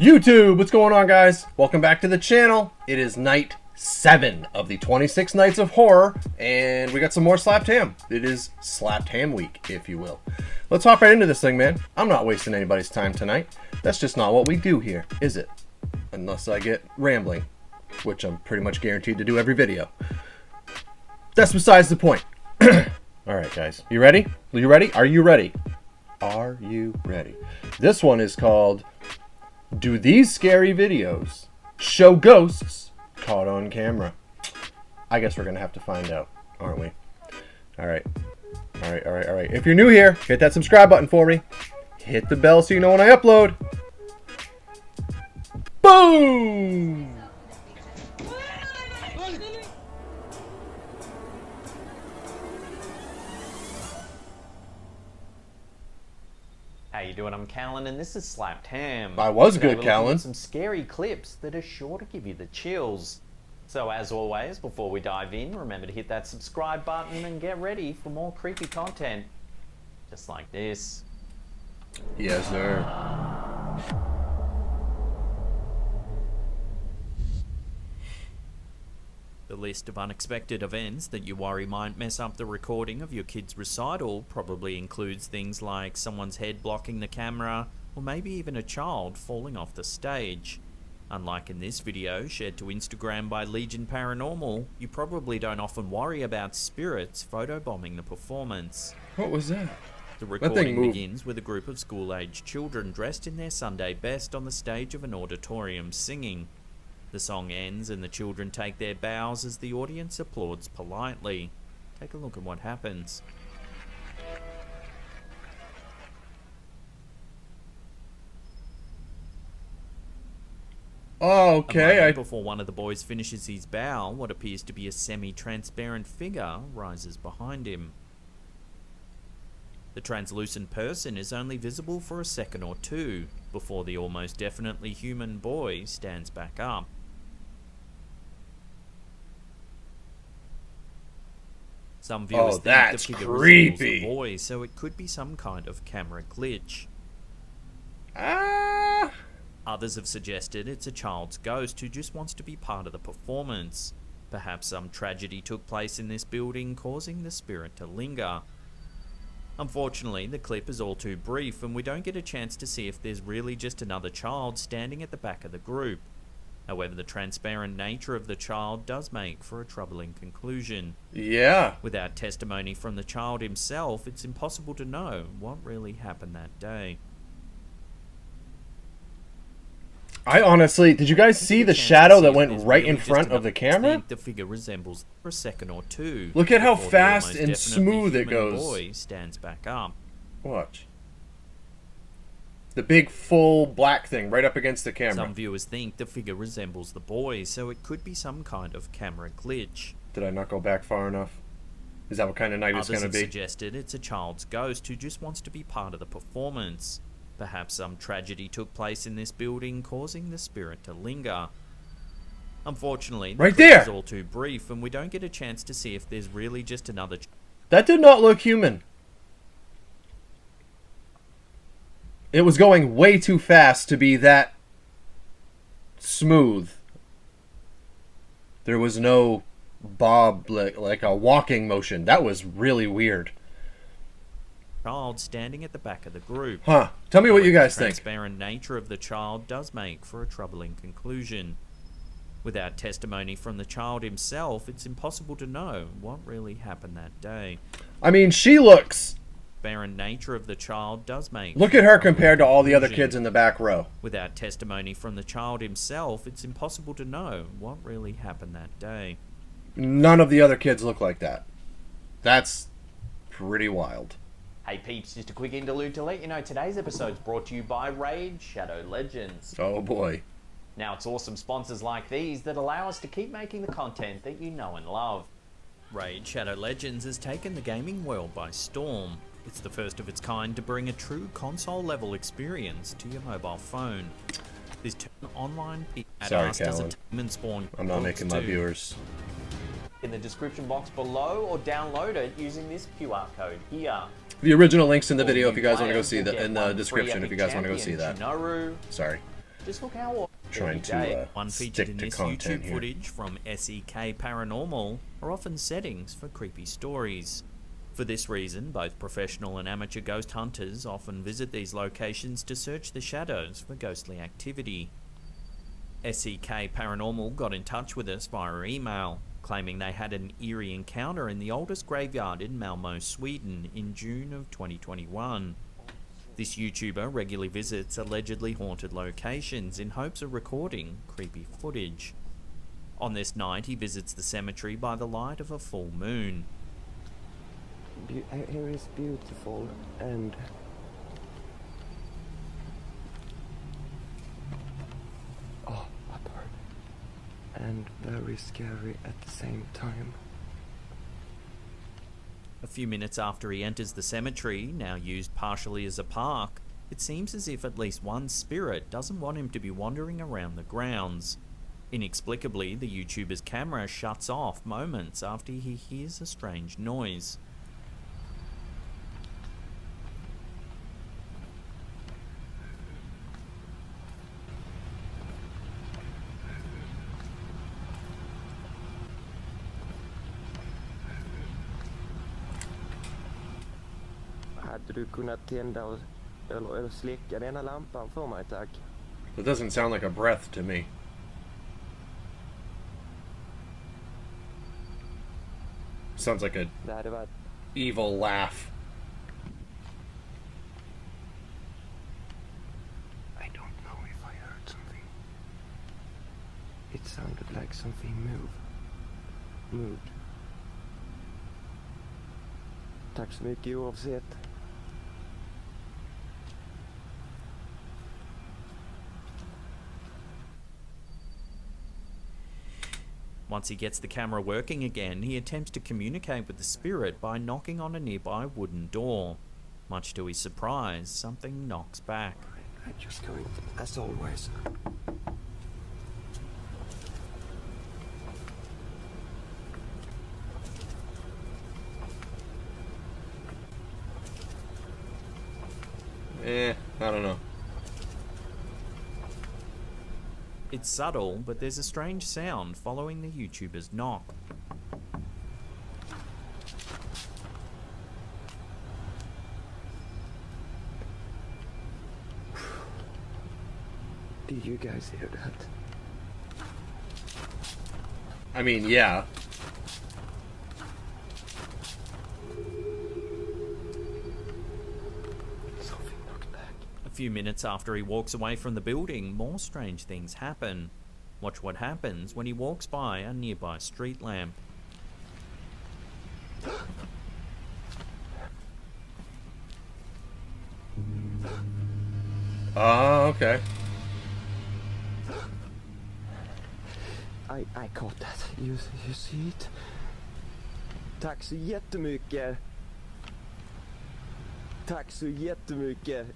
YouTube, what's going on, guys? Welcome back to the channel. It is night 7 of the 26 nights of horror, and we got some more SlappedHam. It is SlappedHam week, if you will. Let's hop right into this thing, man. I'm not wasting anybody's time tonight. That's just not what we do here, is it? Unless I get rambling, which I'm pretty much guaranteed to do every video. That's besides the point. Alright, guys. You ready? You ready? Are you ready? Are you ready? This one is called Do These Scary Videos Show Ghosts Caught on Camera? I guess we're going to have to find out, aren't we? Alright. Alright. If you're new here, hit that subscribe button for me. Hit the bell so you know when I upload. Boom! How you doing? I'm Callan, and this is SlappedHam. I was Today good, we're looking Callan. at some scary clips that are sure to give you the chills. So as always, before we dive in, remember to hit that subscribe button and get ready for more creepy content. Just like this. Yes, sir. The list of unexpected events that you worry might mess up the recording of your kid's recital probably includes things like someone's head blocking the camera, or maybe even a child falling off the stage. Unlike in this video, shared to Instagram by Legion Paranormal, you probably don't often worry about spirits photobombing the performance. What was that? The thing recording moved. begins with a group of school-aged children dressed in their Sunday best on the stage of an auditorium singing. The song ends and the children take their bows as the audience applauds politely. Take a look at what happens. Oh, A okay. moment before one of the boys finishes his bow, what appears to be a semi-transparent figure rises behind him. The translucent person is only visible for a second or two, before the almost definitely human boy stands back up. Some viewers think the that's figure resembles creepy. the boy, so it could be some kind of camera glitch. Ah. Others have suggested it's a child's ghost who just wants to be part of the performance. Perhaps some tragedy took place in this building, causing the spirit to linger. Unfortunately, the clip is all too brief, and we don't get a chance to see if there's really just another child standing at the back of the group. However, the transparent nature of the child does make for a troubling conclusion. Yeah. Without testimony from the child himself, it's impossible to know what really happened that day. I honestly, did you guys see the shadow that went right in front of the camera? The figure resembles for a second or two. Look at how before the fast almost and definitely smooth it human goes. Boy stands back up. Watch. The big full black thing right up against the camera. Some viewers think the figure resembles the boy, so it could be some kind of camera glitch. Did I not go back far enough? Is that what kind of night it's Others going to have be? suggested it's a child's ghost who just wants to be part of the performance. Perhaps some tragedy took place in this building, causing the spirit to linger. Unfortunately, the Right clip there! is all too brief, and we don't get a chance to see if there's really just another. That did not look human. It was going way too fast to be that smooth. There was no bob, like a walking motion. That was really weird. Child standing at the back of the group. Huh. Tell me what you guys The think. transparent nature of the child does make for a troubling conclusion. Without testimony from the child himself, it's impossible to know what really happened that day. I mean, she looks... Barren nature of the child does make. Look at her compared to all the other kids in the back row. Without testimony from the child himself, it's impossible to know what really happened that day. None of the other kids look like that. That's pretty wild. Hey peeps, just a quick interlude to let you know today's episode is brought to you by Raid Shadow Legends. Oh boy. Now it's awesome sponsors like these that allow us to keep making the content that you know and love. Raid Shadow Legends has taken the gaming world by storm. It's the first of its kind to bring a true console-level experience to your mobile phone. This online Sorry, does a Callan. time and spawn. I'm not builds making my too. viewers. In the description box below, or download it using this QR code here. The original link's in the video All if you new guys want to go players see will that get in the one free description if epic you guys want to go see champion, that. Shinoru. Sorry. Just look how Trying day. to One featured stick in to this content YouTube here. footage from SEK Paranormal are often settings for creepy stories. For this reason, both professional and amateur ghost hunters often visit these locations to search the shadows for ghostly activity. SEK Paranormal got in touch with us via email, claiming they had an eerie encounter in the oldest graveyard in Malmo, Sweden in June of 2021. This YouTuber regularly visits allegedly haunted locations in hopes of recording creepy footage. On this night, he visits the cemetery by the light of a full moon. Here is beautiful and apart and very scary at the same time. A few minutes after he enters the cemetery, now used partially as a park, it seems as if at least one spirit doesn't want him to be wandering around the grounds. Inexplicably, the YouTuber's camera shuts off moments after he hears a strange noise. Hade du kunnat tända eller släcka denna lampan för mig, tack? It doesn't sound like a breath to me. Sounds like a Det hade varit... evil laugh. I don't know if I heard something. It sounded like something moved. Tack så mycket oavsett. Once he gets the camera working again, he attempts to communicate with the spirit by knocking on a nearby wooden door. Much to his surprise, something knocks back. I'm just going as always. I don't know. It's subtle, but there's a strange sound following the YouTuber's knock. Did you guys hear that? I mean, yeah. Something knocked back. A few minutes after he walks away from the building, more strange things happen. Watch what happens when he walks by a nearby street lamp. Okay. I caught that. You see it? Tack så jättemycket. Tack så jättemycket.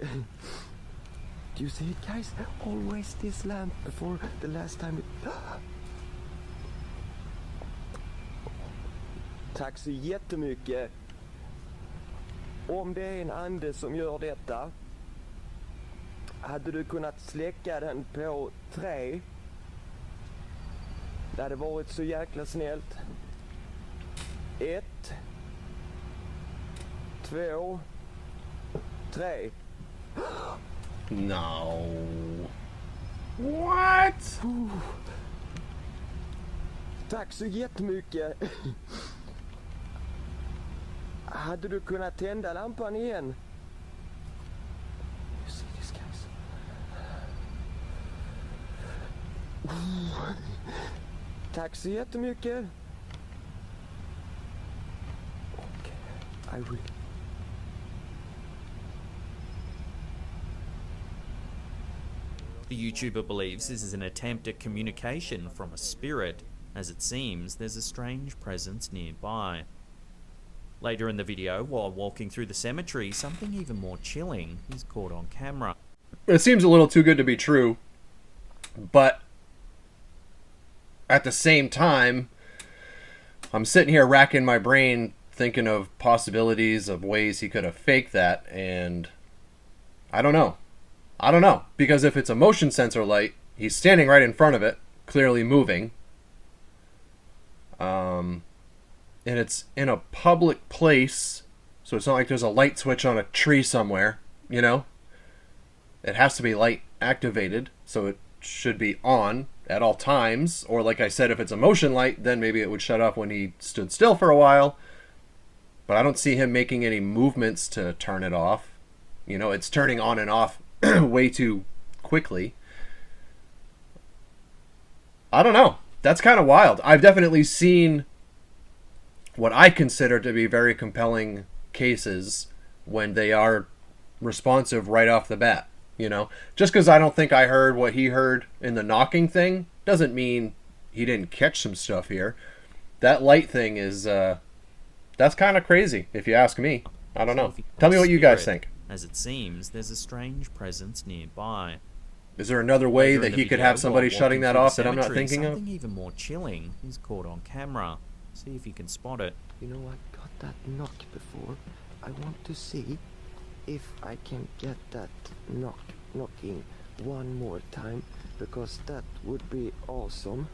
Do you see it, guys? Always this lamp before the last time it... Tack så jättemycket. Om det är en ande som gör detta, hade du kunnat släcka den på 3? Det hade varit så jäkla snällt. 1, 2, 3. No. What? Tack så jättemycket. Hade du kunnat tända lampan igen? You see this, guys? Tack så jättemycket. Okay, I will. The YouTuber believes this is an attempt at communication from a spirit, as it seems there's a strange presence nearby. Later in the video, while walking through the cemetery, something even more chilling is caught on camera. It seems a little too good to be true, but at the same time, I'm sitting here racking my brain thinking of possibilities of ways he could have faked that, and I don't know. I don't know, because if it's a motion sensor light, he's standing right in front of it, clearly moving. And it's in a public place, so it's not like there's a light switch on a tree somewhere, you know? It has to be light activated, so it should be on at all times. Or like I said, if it's a motion light, then maybe it would shut off when he stood still for a while. But I don't see him making any movements to turn it off. You know, it's turning on and off way too quickly. I don't know. That's kind of wild. I've definitely seen what I consider to be very compelling cases when they are responsive right off the bat. You know, just because I don't think I heard what he heard in the knocking thing doesn't mean he didn't catch some stuff here. That light thing is, that's kind of crazy, if you ask me. I don't know. Tell me what you guys think. As it seems, there's a strange presence nearby. Is there another way Later that in the he could video, have somebody while shutting walking that through the off that I'm not cemetery, thinking of? Something even more chilling is caught on camera. See if you can spot it. You know, I got that knock before. I want to see if I can get that knocking one more time, because that would be awesome.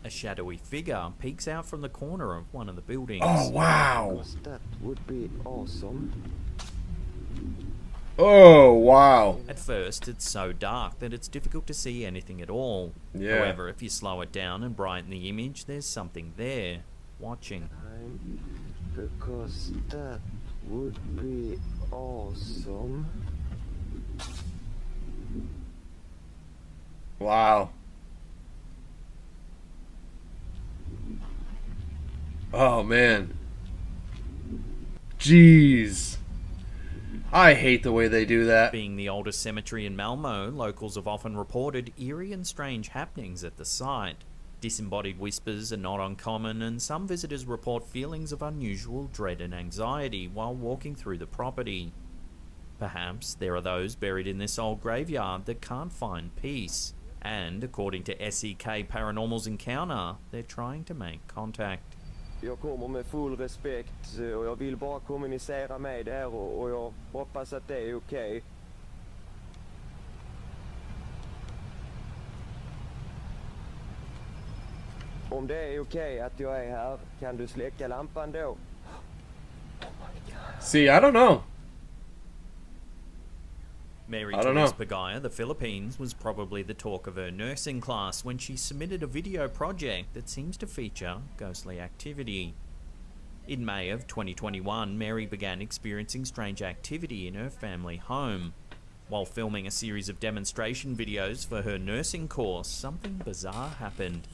A shadowy figure peeks out from the corner of one of the buildings. Oh, wow. Because that would be awesome. Oh, wow. At first, it's so dark that it's difficult to see anything at all. Yeah. However, if you slow it down and brighten the image, there's something there, watching. Because that would be awesome. Wow. Oh, man. Jeez. I hate the way they do that. Being the oldest cemetery in Malmo, locals have often reported eerie and strange happenings at the site. Disembodied whispers are not uncommon, and some visitors report feelings of unusual dread and anxiety while walking through the property. Perhaps there are those buried in this old graveyard that can't find peace, and according to SEK Paranormal's Encounter, they're trying to make contact. Jag kommer med full respekt och jag vill bara kommunicera med det här och jag hoppas att det är okej. Om det är okej att jag är här, kan du släcka lampan då? See, I don't know. Mary I don't know. Therese Pagaya, the Philippines, was probably the talk of her nursing class when she submitted a video project that seems to feature ghostly activity. In May of 2021, Mary began experiencing strange activity in her family home. While filming a series of demonstration videos for her nursing course, something bizarre happened.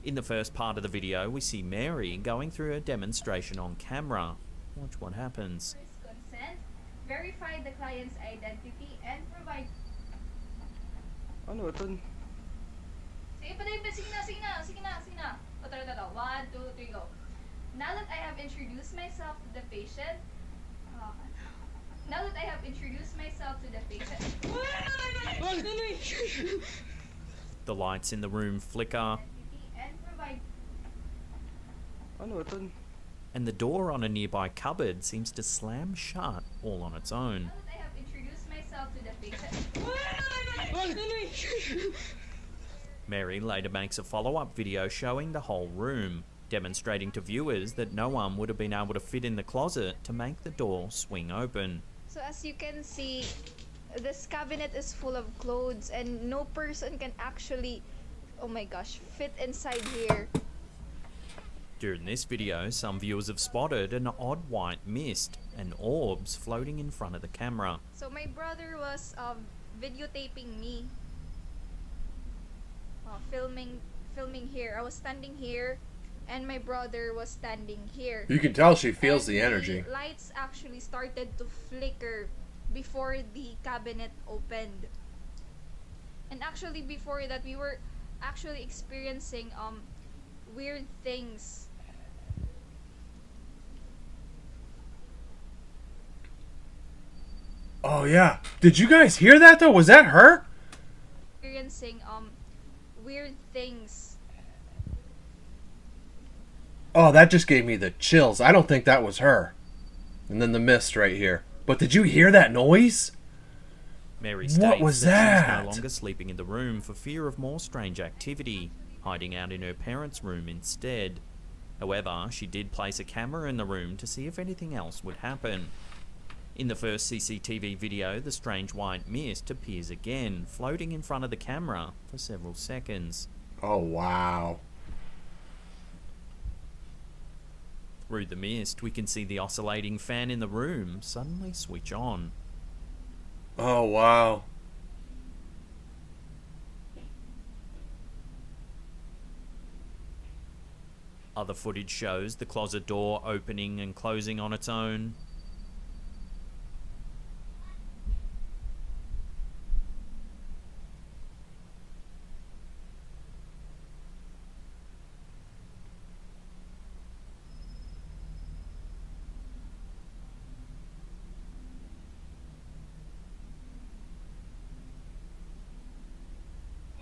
In the first part of the video, we see Mary going through her demonstration on camera. Watch what happens. Consent, verify the client's identity, and provide... Ano ito? Sige pa din, sige na. O, tara. 1, 2, 3, go. Now that I have introduced myself to the patient, The lights in the room flicker, and provide... Ano ito? and the door on a nearby cupboard seems to slam shut all on its own. Now that I have introduced myself to the patient... Mary later makes a follow-up video showing the whole room, demonstrating to viewers that no one would have been able to fit in the closet to make the door swing open. So as you can see, this cabinet is full of clothes and no person can actually, oh my gosh, fit inside here. During this video, some viewers have spotted an odd white mist and orbs floating in front of the camera. So my brother was videotaping me, filming here. I was standing here, and my brother was standing here. You can tell she feels And the energy. Lights actually started to flicker before the cabinet opened. And actually before that, we were actually experiencing weird things. Oh, yeah. Did you guys hear that, though? Was that her? Experiencing weird things. Oh, that just gave me the chills. I don't think that was her. And then the mist right here. But did you hear that noise? Mary What states was that she's that? no longer sleeping in the room for fear of more strange activity, hiding out in her parents' room instead. However, she did place a camera in the room to see if anything else would happen. In the first CCTV video, the strange white mist appears again, floating in front of the camera for several seconds. Oh, wow. Through the mist, we can see the oscillating fan in the room suddenly switch on. Oh, wow. Other footage shows the closet door opening and closing on its own.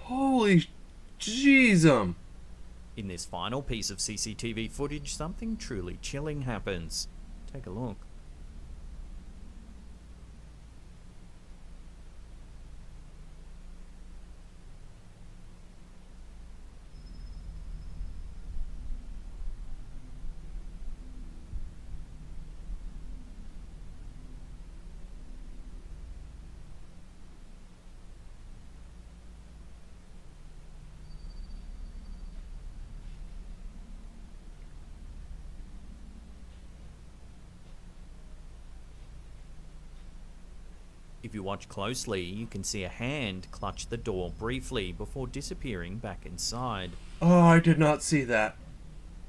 Holy jeezum. In this final piece of CCTV footage, something truly chilling happens. Take a look. If you watch closely, you can see a hand clutch the door briefly before disappearing back inside. Oh, I did not see that.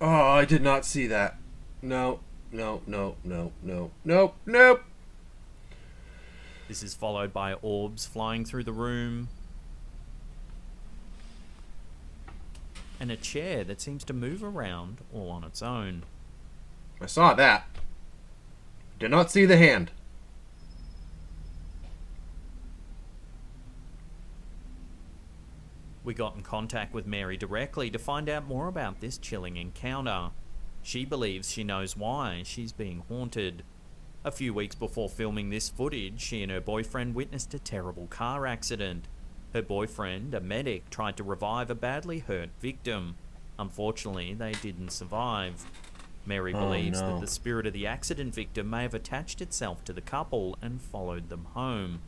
Oh, I did not see that. No, no, no, no, no, nope, nope. This is followed by orbs flying through the room, and a chair that seems to move around all on its own. I saw that. Did not see the hand. We got in contact with Mary directly to find out more about this chilling encounter. She believes she knows why she's being haunted. A few weeks before filming this footage, she and her boyfriend witnessed a terrible car accident. Her boyfriend, a medic, tried to revive a badly hurt victim. Unfortunately, they didn't survive. Mary believes that the spirit of the accident victim may have attached itself to the couple and followed them home.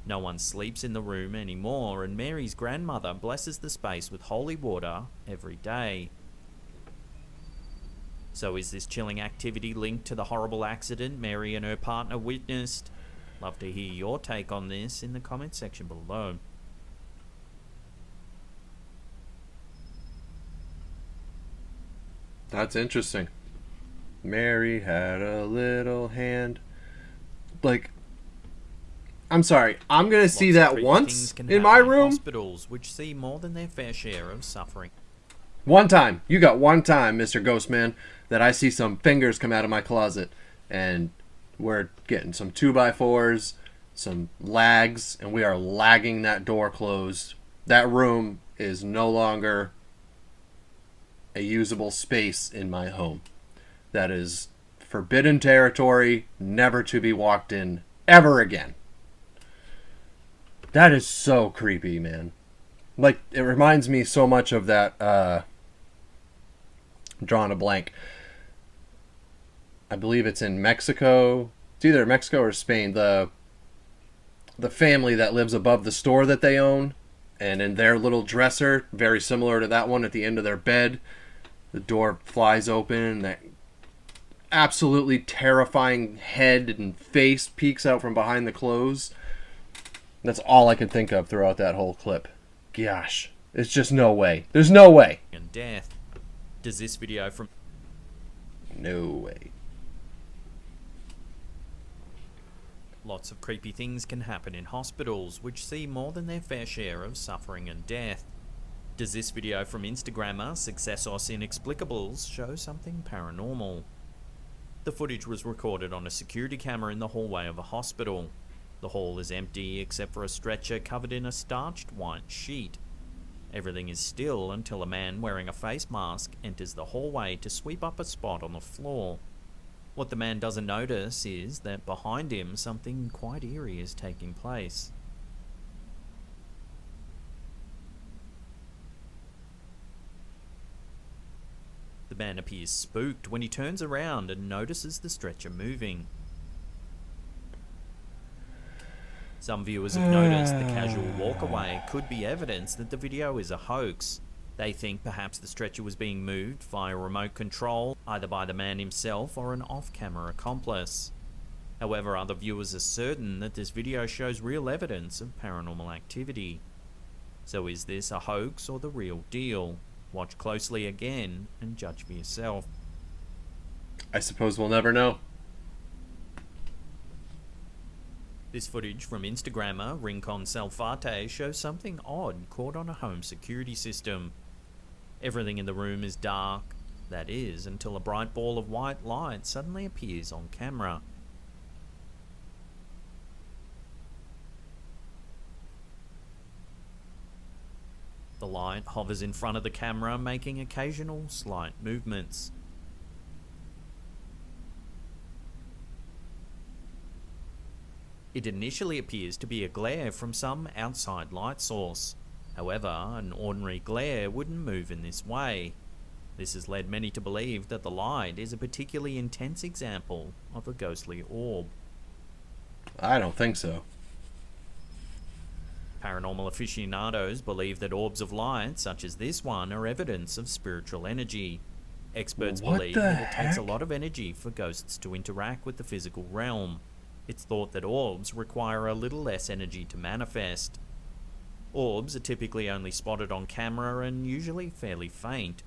No one sleeps in the room anymore, and Mary's grandmother blesses the space with holy water every day. So is this chilling activity linked to the horrible accident Mary and her partner witnessed? Love to hear your take on this in the comment section below. That's interesting. Mary had a little hand. Like, I'm sorry, I'm gonna see Lots of that creepy once things can in my happen room. Hospitals, which see more than their fair share of suffering. One time. You got one time, Mr. Ghostman, that I see some fingers come out of my closet. And we're getting some 2x4s, some lags, and we are lagging that door closed. That room is no longer a usable space in my home. That is forbidden territory, never to be walked in ever again. That is so creepy, man. Like, it reminds me so much of that, drawing a blank. I believe it's in Mexico. It's either Mexico or Spain. The family that lives above the store that they own, and in their little dresser, very similar to that one at the end of their bed, the door flies open, and that absolutely terrifying head and face peeks out from behind the clothes. That's all I could think of throughout that whole clip. Gosh, it's just no way. There's no way. And death. Does this video from No way. Lots of creepy things can happen in hospitals, which see more than their fair share of suffering and death. Does this video from Instagrammer Successos Inexplicables show something paranormal? The footage was recorded on a security camera in the hallway of a hospital. The hall is empty except for a stretcher covered in a starched white sheet. Everything is still until a man wearing a face mask enters the hallway to sweep up a spot on the floor. What the man doesn't notice is that behind him something quite eerie is taking place. The man appears spooked when he turns around and notices the stretcher moving. Some viewers have noticed the casual walkaway could be evidence that the video is a hoax. They think perhaps the stretcher was being moved via remote control, either by the man himself or an off-camera accomplice. However, other viewers are certain that this video shows real evidence of paranormal activity. So is this a hoax or the real deal? Watch closely again and judge for yourself. I suppose we'll never know. This footage from Instagrammer Rincon Salfate shows something odd caught on a home security system. Everything in the room is dark, that is, until a bright ball of white light suddenly appears on camera. The light hovers in front of the camera, making occasional slight movements. It initially appears to be a glare from some outside light source. However, an ordinary glare wouldn't move in this way. This has led many to believe that the light is a particularly intense example of a ghostly orb. I don't think so. Paranormal aficionados believe that orbs of light, such as this one, are evidence of spiritual energy. Experts What believe the that it takes a heck? lot of energy for ghosts to interact with the physical realm. It's thought that orbs require a little less energy to manifest. Orbs are typically only spotted on camera and usually fairly faint.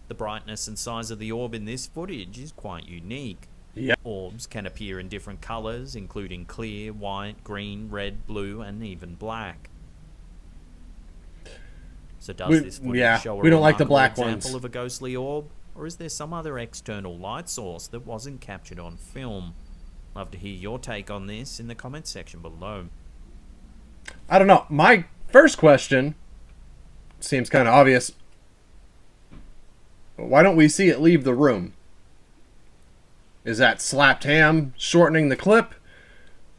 The brightness and size of the orb in this footage is quite unique. Yeah. Orbs can appear in different colours, including clear, white, green, red, blue, and even black. So does this footage show a we don't like the remarkable black example ones. of a ghostly orb? Or is there some other external light source that wasn't captured on film? Love to hear your take on this in the comments section below. I don't know. My first question seems kind of obvious. Why don't we see it leave the room? Is that SlappedHam shortening the clip?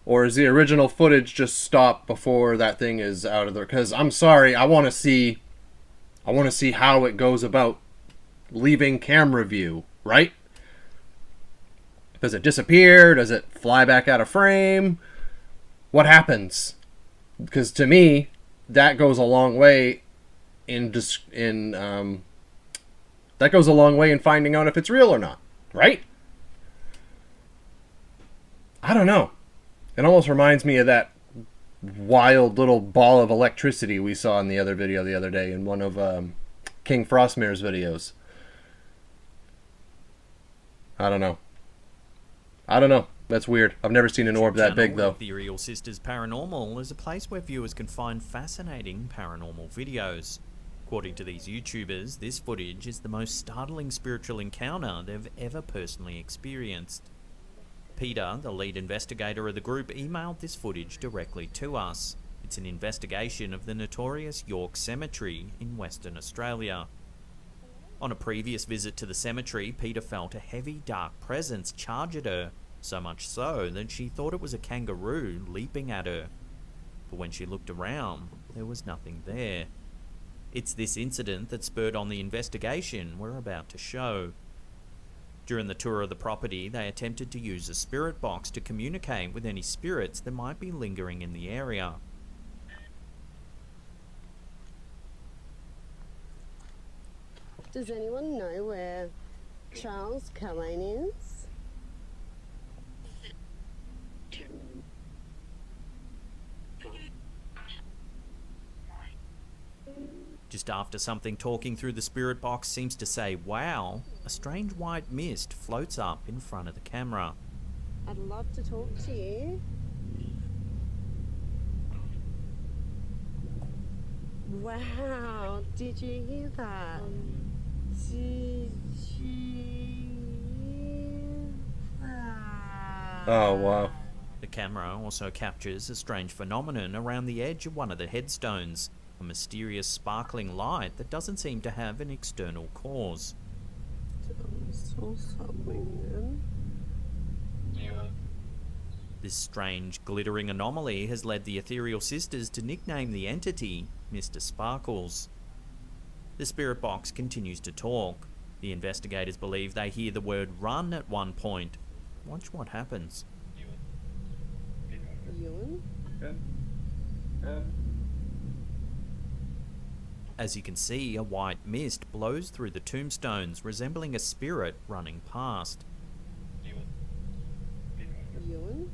Or is the original footage just stopped before that thing is out of there? Because I'm sorry, I want to see how it goes about leaving camera view, right? Does it disappear? Does it fly back out of frame? What happens? Because to me, that goes a long way in finding out if it's real or not, right? I don't know. It almost reminds me of that wild little ball of electricity we saw in the other video the other day in one of King Frostmare's videos. I don't know. That's weird. I've never seen an orb that big, though. The Eerie Sisters Paranormal is a place where viewers can find fascinating paranormal videos. According to these YouTubers, this footage is the most startling spiritual encounter they've ever personally experienced. Peter, the lead investigator of the group, emailed this footage directly to us. It's an investigation of the notorious York Cemetery in Western Australia. On a previous visit to the cemetery, Peter felt a heavy, dark presence charge at her, so much so that she thought it was a kangaroo leaping at her. But when she looked around, there was nothing there. It's this incident that spurred on the investigation we're about to show. During the tour of the property, they attempted to use a spirit box to communicate with any spirits that might be lingering in the area. Does anyone know where Charles Callahan is? Just after something talking through the spirit box seems to say, "Wow," a strange white mist floats up in front of the camera. I'd love to talk to you. Wow, did you hear that? Did you hear that? Oh, wow. The camera also captures a strange phenomenon around the edge of one of the headstones, a mysterious sparkling light that doesn't seem to have an external cause. I saw something then. This strange, glittering anomaly has led the ethereal sisters to nickname the entity Mr. Sparkles. The spirit box continues to talk. The investigators believe they hear the word run at one point. Watch what happens. Ewan? As you can see, a white mist blows through the tombstones, resembling a spirit running past. Ewan?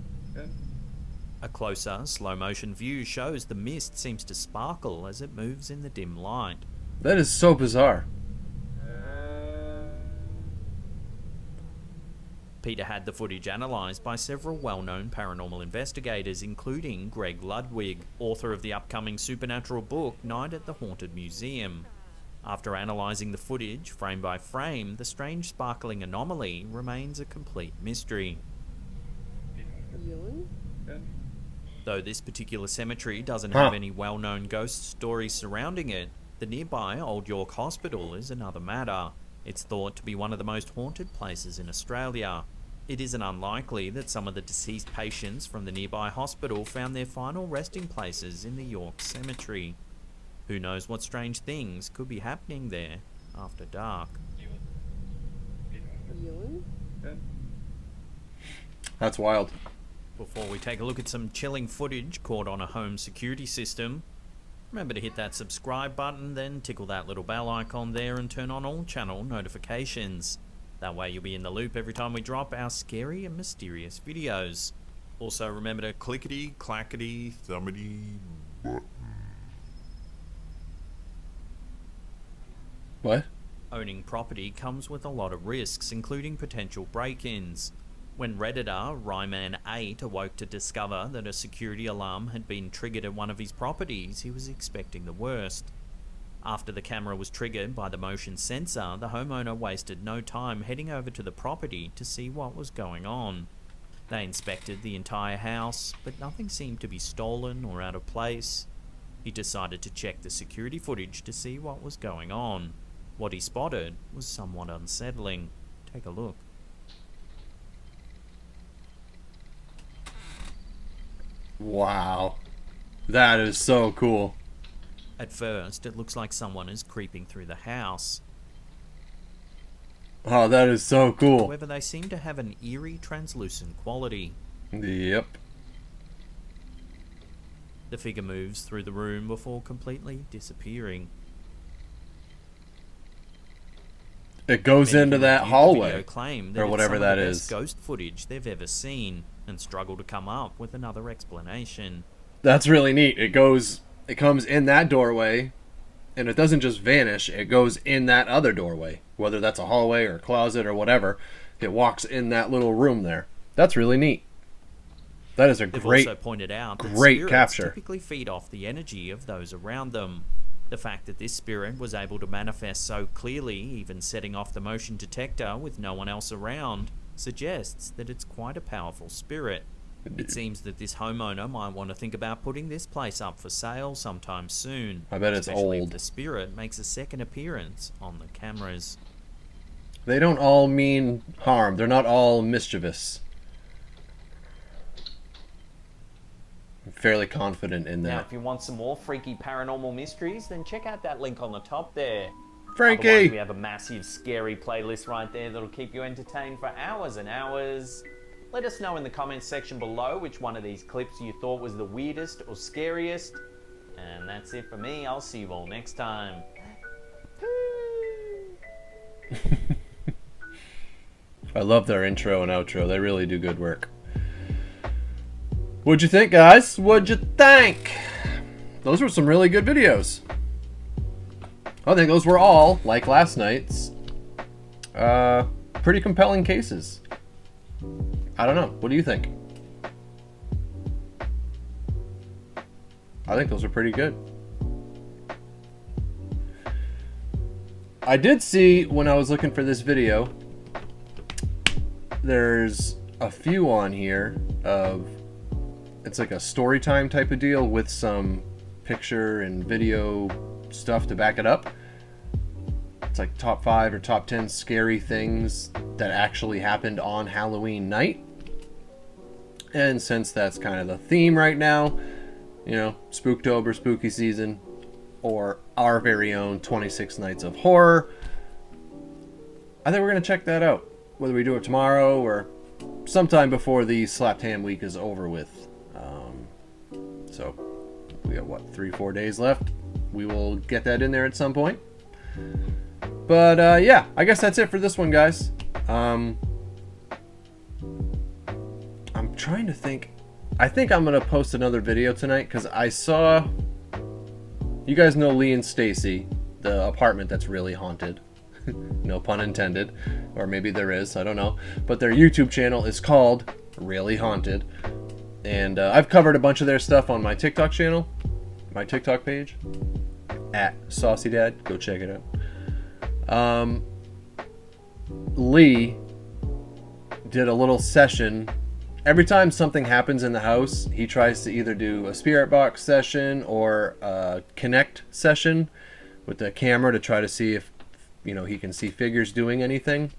A closer, slow-motion view shows the mist seems to sparkle as it moves in the dim light. That is so bizarre. Peter had the footage analysed by several well-known paranormal investigators, including Greg Ludwig, author of the upcoming supernatural book Night at the Haunted Museum. After analysing the footage, frame by frame, the strange sparkling anomaly remains a complete mystery. Ewan? Though this particular cemetery doesn't have any well-known ghost stories surrounding it, the nearby Old York Hospital is another matter. It's thought to be one of the most haunted places in Australia. It isn't unlikely that some of the deceased patients from the nearby hospital found their final resting places in the York Cemetery. Who knows what strange things could be happening there after dark. Ewan? That's wild. Before we take a look at some chilling footage caught on a home security system, remember to hit that subscribe button, then tickle that little bell icon there and turn on all channel notifications. That way you'll be in the loop every time we drop our scary and mysterious videos. Also remember to clickety, clackety, thumbity button. What? Owning property comes with a lot of risks, including potential break-ins. When Redditor Ryman8 awoke to discover that a security alarm had been triggered at one of his properties, he was expecting the worst. After the camera was triggered by the motion sensor, the homeowner wasted no time heading over to the property to see what was going on. They inspected the entire house, but nothing seemed to be stolen or out of place. He decided to check the security footage to see what was going on. What he spotted was somewhat unsettling. Take a look. Wow. That is so cool. At first, it looks like someone is creeping through the house. Oh, that is so cool. However, they seem to have an eerie, translucent quality. Yep. The figure moves through the room before completely disappearing. It goes Many into who that reviewed the hallway. video claim that Or it's whatever some of that the is. best ghost footage they've ever seen, and struggle to come up with another explanation. That's really neat. It comes in that doorway, and it doesn't just vanish, it goes in that other doorway. Whether that's a hallway or closet or whatever, it walks in that little room there. That's really neat. That is a They've great, also pointed out that great spirits capture. typically feed off the energy of those around them. The fact that this spirit was able to manifest so clearly, even setting off the motion detector with no one else around, suggests that it's quite a powerful spirit. It seems that this homeowner might want to think about putting this place up for sale sometime soon. I bet it's especially old. if the spirit makes a second appearance on the cameras. They don't all mean harm. They're not all mischievous. I'm fairly confident in Now, that. if you want some more freaky paranormal mysteries, then check out that link on the top there. Otherwise, Frankie! we have a massive scary playlist right there that'll keep you entertained for hours and hours. Let us know in the comments section below which one of these clips you thought was the weirdest or scariest. And that's it for me. I'll see you all next time. I love their intro and outro. They really do good work. What'd you think, guys? What'd you think? Those were some really good videos. I think those were all, like last night's, pretty compelling cases. I don't know. What do you think? I think those are pretty good. I did see, when I was looking for this video, there's a few on here of, it's like a story time type of deal with some picture and video stuff to back it up. It's like top 5 or top 10 scary things that actually happened on Halloween night. And since that's kind of the theme right now, you know, Spooktober, spooky season, or our very own 26 Nights of Horror, I think we're going to check that out. Whether we do it tomorrow or sometime before the SlappedHam week is over with. So we got, what, 3-4 days left? We will get that in there at some point. But yeah, I guess that's it for this one, guys. I'm trying to think. I think I'm gonna post another video tonight because I saw, you guys know Lee and Stacy, the apartment that's really haunted. No pun intended, or maybe there is, I don't know. But their YouTube channel is called Really Haunted, and I've covered a bunch of their stuff on my TikTok channel, my TikTok page at Saucy Dad. Go check it out. Lee did a little session. Every time something happens in the house, he tries to either do a spirit box session or a connect session with the camera to try to see if, you know, he can see figures doing anything.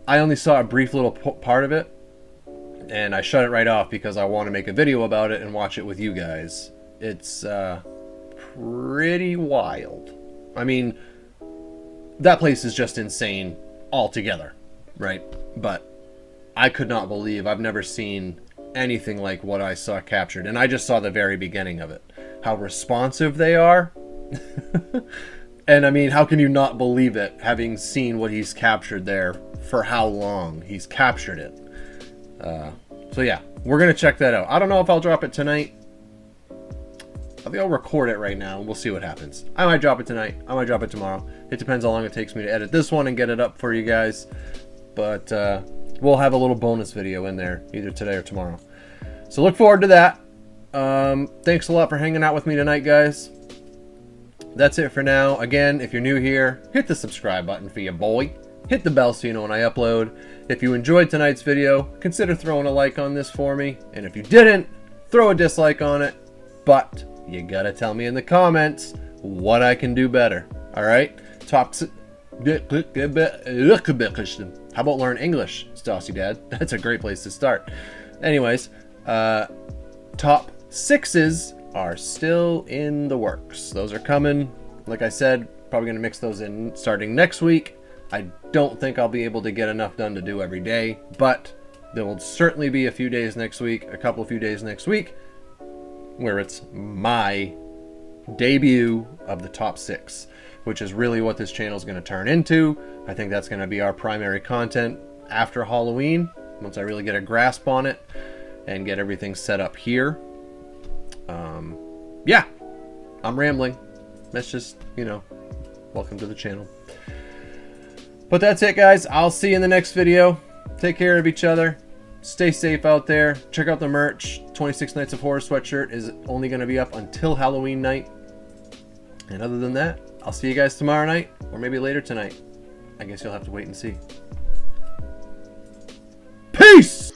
I only saw a brief little part of it, and I shut it right off because I want to make a video about it and watch it with you guys. It's pretty wild. I mean, that place is just insane altogether, right? But I could not believe, I've never seen anything like what I saw captured, and I just saw the very beginning of it. How responsive they are. And I mean, how can you not believe it, having seen what he's captured there for how long he's captured it? So yeah, we're gonna check that out. I don't know if I'll drop it tonight. I think I'll record it right now and we'll see what happens. I might drop it tonight, I might drop it tomorrow. It depends how long it takes me to edit this one and get it up for you guys. But we'll have a little bonus video in there either today or tomorrow. So look forward to that. Thanks a lot for hanging out with me tonight, guys. That's it for now. Again, if you're new here, hit the subscribe button for your boy. Hit the bell so you know when I upload. If you enjoyed tonight's video, consider throwing a like on this for me. And if you didn't, throw a dislike on it. But you gotta tell me in the comments what I can do better. Alright? How about learn English, Stassi Dad? That's a great place to start. Anyways, top 6s are still in the works. Those are coming. Like I said, probably going to mix those in starting next week. I don't think I'll be able to get enough done to do every day, but there will certainly be a few days next week, a couple of few days next week, where it's my debut of the top 6, which is really what this channel is going to turn into. I think that's going to be our primary content after Halloween, once I really get a grasp on it and get everything set up here. Yeah, I'm rambling. That's just, you know, welcome to the channel. But that's it, guys. I'll see you in the next video. Take care of each other. Stay safe out there. Check out the merch. 26 Nights of Horror sweatshirt is only going to be up until Halloween night. And other than that, I'll see you guys tomorrow night, or maybe later tonight. I guess you'll have to wait and see. Peace!